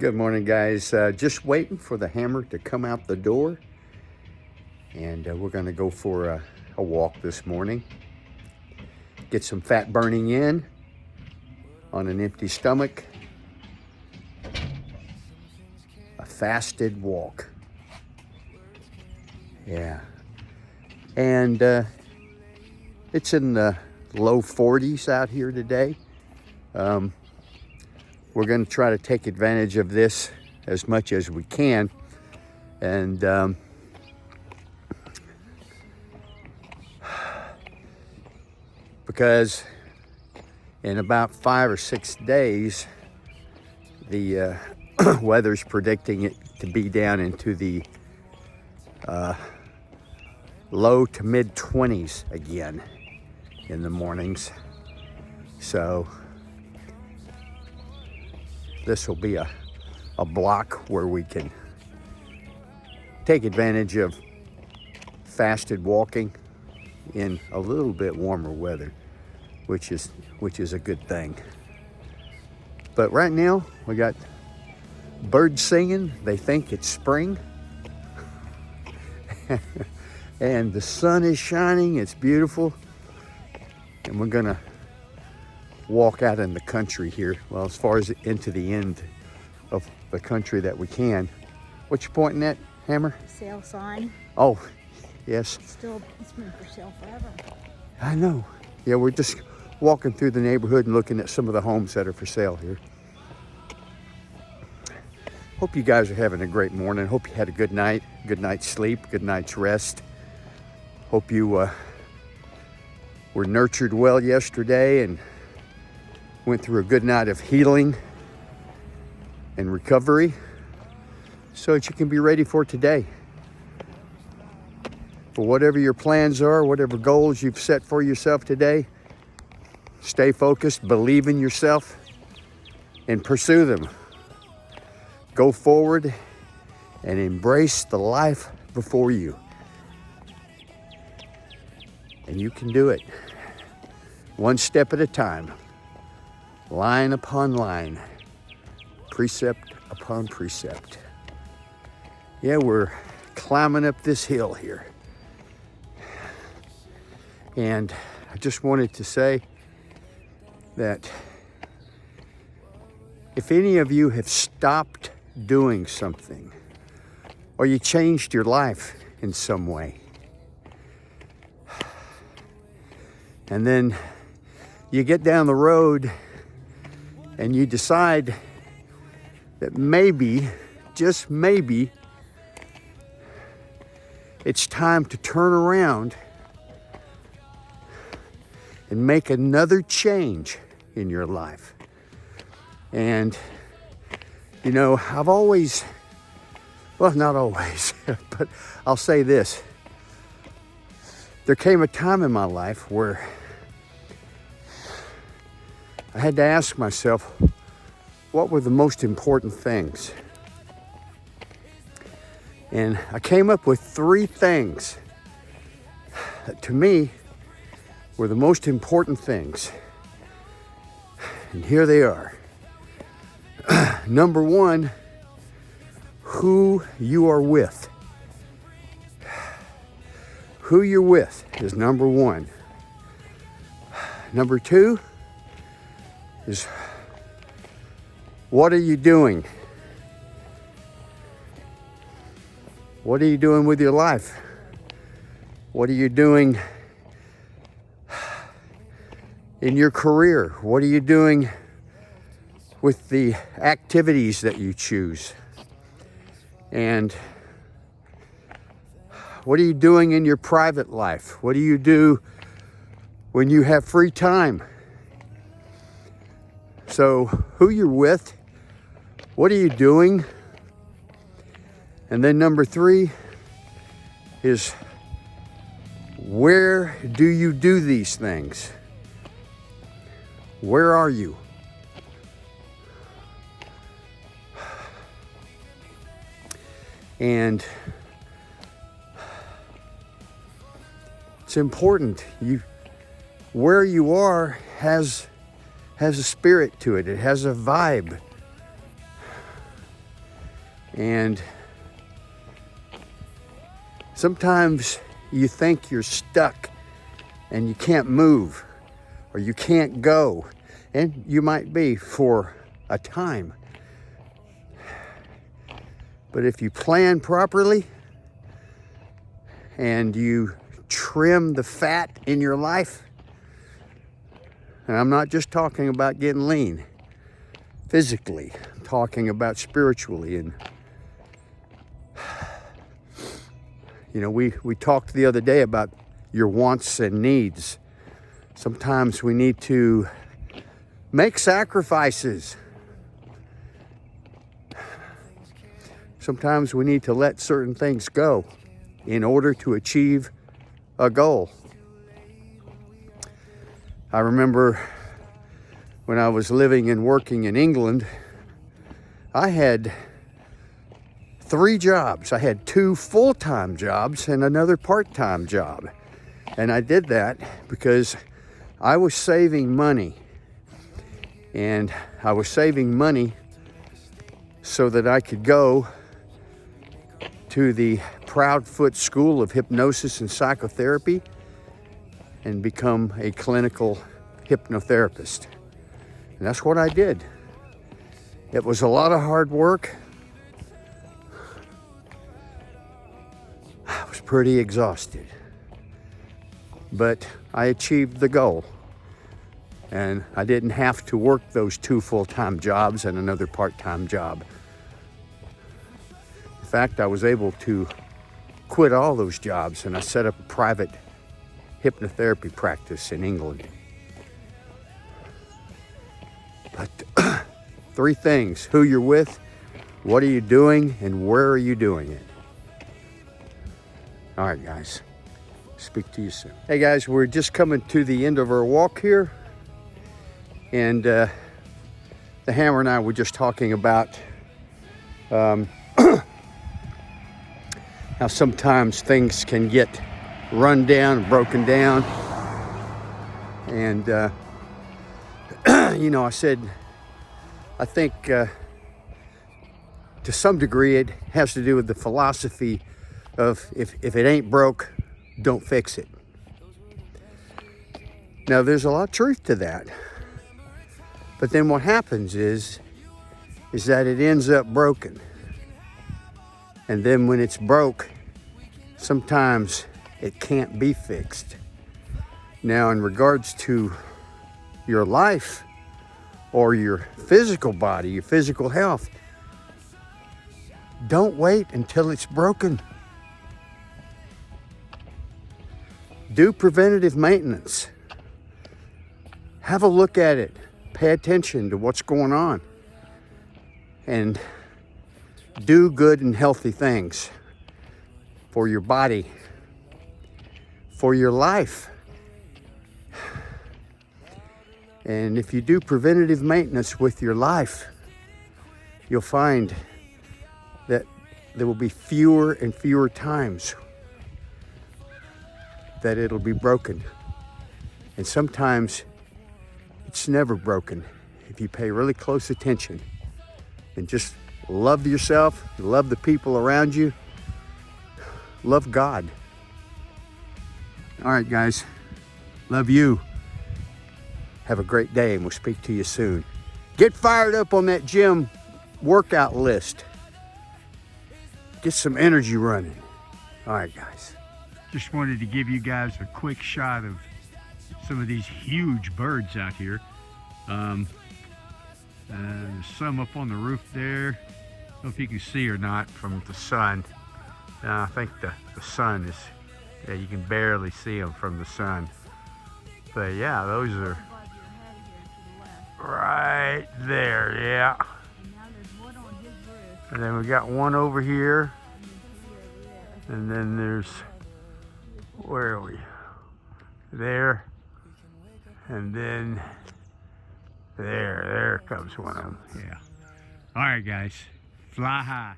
Good morning, guys. Just waiting for the hammer to come out the door, and we're going to go for a walk this morning. Get some fat burning in on an empty stomach. A fasted walk. Yeah. And it's in the low 40s out here today. We're going to try to take advantage of this as much as we can. And because in about 5 or 6 days, the weather's predicting it to be down into the low to mid 20s again in the mornings. So this will be a block where we can take advantage of fasted walking in a little bit warmer weather, which is a good thing. But right now we got birds singing. They think it's spring. And the sun is shining. It's beautiful. And we're gonna walk out in the country here. Well, as far as into the end of the country that we can. What you pointing at, Hammer? Sale sign. Oh, yes. It's been for sale forever. I know. Yeah, we're just walking through the neighborhood and looking at some of the homes that are for sale here. Hope you guys are having a great morning. Hope you had a good night, good night's sleep, good night's rest. Hope you were nurtured well yesterday and went through a good night of healing and recovery so that you can be ready for today. For whatever your plans are, whatever goals you've set for yourself today, stay focused, believe in yourself, and pursue them. Go forward and embrace the life before you. And you can do it one step at a time. Line upon line, precept upon precept. Yeah, we're climbing up this hill here. And I just wanted to say that if any of you have stopped doing something, or you changed your life in some way, and then you get down the road and you decide that maybe, just maybe, it's time to turn around and make another change in your life. And, you know, I've always, well, not always, but I'll say this. There came a time in my life where I had to ask myself, what were the most important things? And I came up with 3 things that to me were the most important things. And here they are. Number 1, who you are with. Who you're with is number 1. Number 2 is, what are you doing? What are you doing with your life? What are you doing in your career? What are you doing with the activities that you choose? And what are you doing in your private life? What do you do when you have free time? So, who you're with, what are you doing? And then number 3 is, where do you do these things? Where are you? And it's important. Where you are has a spirit to it. It has a vibe. And sometimes you think you're stuck and you can't move or you can't go. And you might be for a time. But if you plan properly and you trim the fat in your life, and I'm not just talking about getting lean physically, I'm talking about spiritually. And you know, we talked the other day about your wants and needs. Sometimes we need to make sacrifices. Sometimes we need to let certain things go in order to achieve a goal. I remember when I was living and working in England, I had 3 jobs. I had 2 full-time jobs and another part-time job. And I did that because I was saving money. And I was saving money so that I could go to the Proudfoot School of Hypnosis and Psychotherapy and become a clinical hypnotherapist. And that's what I did. It was a lot of hard work. I was pretty exhausted, but I achieved the goal. And I didn't have to work those 2 full-time jobs and another part-time job. In fact, I was able to quit all those jobs and I set up a private hypnotherapy practice in England. But 3 things: who you're with, what are you doing, and where are you doing it? All right, guys. Speak to you soon. Hey, guys, we're just coming to the end of our walk here. And the Hammer and I were just talking about how sometimes things can get run down, broken down. And, you know, I said, I think to some degree it has to do with the philosophy of if it ain't broke, don't fix it. Now, there's a lot of truth to that. But then what happens is that it ends up broken. And then when it's broke, sometimes it can't be fixed. Now, in regards to your life or your physical body, your physical health, don't wait until it's broken. Do preventative maintenance. Have a look at it. Pay attention to what's going on. And do good and healthy things for your body, for your life. And if you do preventative maintenance with your life, you'll find that there will be fewer and fewer times that it'll be broken. And sometimes it's never broken if you pay really close attention and just love yourself, love the people around you, love God. All right, guys, love you. Have a great day, and we'll speak to you soon. Get fired up on that gym workout list. Get some energy running. All right, guys. Just wanted to give you guys a quick shot of some of these huge birds out here. There's some up on the roof there. I don't know if you can see or not from the sun. I think the sun is, yeah, you can barely see them from the sun. But yeah, those are right there, yeah. And then we got one over here. And then there's, where are we? There. And then there comes one of them, yeah. All right, guys, fly high.